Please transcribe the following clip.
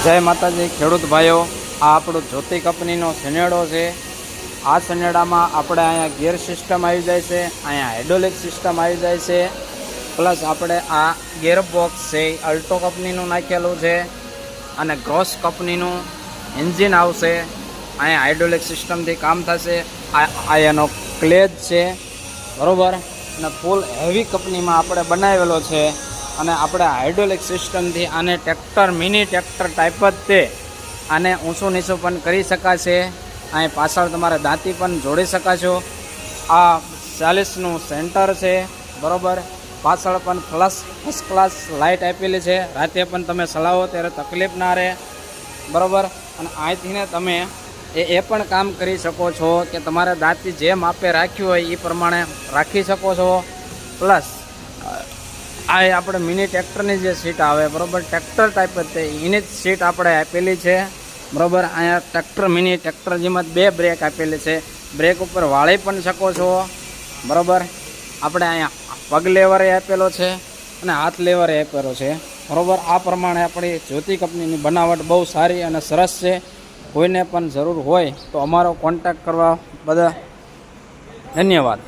જય માતાજી ખેડૂત ભાઈઓ, આ આપણું જ્યોતિ કંપનીનો શનેડો છે। આ શનેડામાં આપણે અહીંયા ગિયર સિસ્ટમ આવી જાય છે, અહીંયા હાઇડ્રોલિક સિસ્ટમ આવી જાય છે, પ્લસ આપણે આ ગિયર બોક્સ છે અલ્ટો કંપનીનું નાખેલું છે અને ગ્રોસ કંપનીનું એન્જિન આવશે। અહીંયા હાઇડ્રોલિક સિસ્ટમથી કામ થશે। આ એનો ક્લેજ છે બરાબર, અને ફૂલ હેવી કંપનીમાં આપણે બનાવેલો છે અને આપણે હાઇડ્રોલિક સિસ્ટમથી આને ટ્રેક્ટર મિની ટ્રેક્ટર ટાઈપ જ તે આને ઊંચું નીચું પણ કરી શકાશે। અહીં પાછળ તમારે દાંતી પણ જોડી શકાશો। આ 40નું સેન્ટર છે બરાબર, પાછળ પણ ફર્સ્ટ ક્લાસ લાઇટ આપેલી છે, રાતે પણ તમે ચલાવો ત્યારે તકલીફ ના રહે બરાબર। અને અહીંથીને તમે એ પણ કામ કરી શકો છો કે તમારે દાંતી જે માપે રાખ્યું હોય એ પ્રમાણે રાખી શકો છો। પ્લસ આ આપણે મિની ટ્રેક્ટરની જે સીટ આવે બરાબર, ટ્રેક્ટર ટાઈપ જ તે એની જ સીટ આપણે આપેલી છે બરાબર। અહીંયા ટ્રેક્ટર મિની ટ્રેક્ટર જેમાં 2 બ્રેક આપેલી છે, બ્રેક ઉપર વાળી પણ શકો છો બરાબર। આપણે અહીંયા પગ લેવરે આપેલો છે અને હાથ લેવરે આપેલો છે બરાબર। આ પ્રમાણે આપણી જ્યોતિ કંપનીની બનાવટ બહુ સારી અને સરસ છે। કોઈને પણ જરૂર હોય તો અમારો કોન્ટેક્ટ કરવા બધા ધન્યવાદ।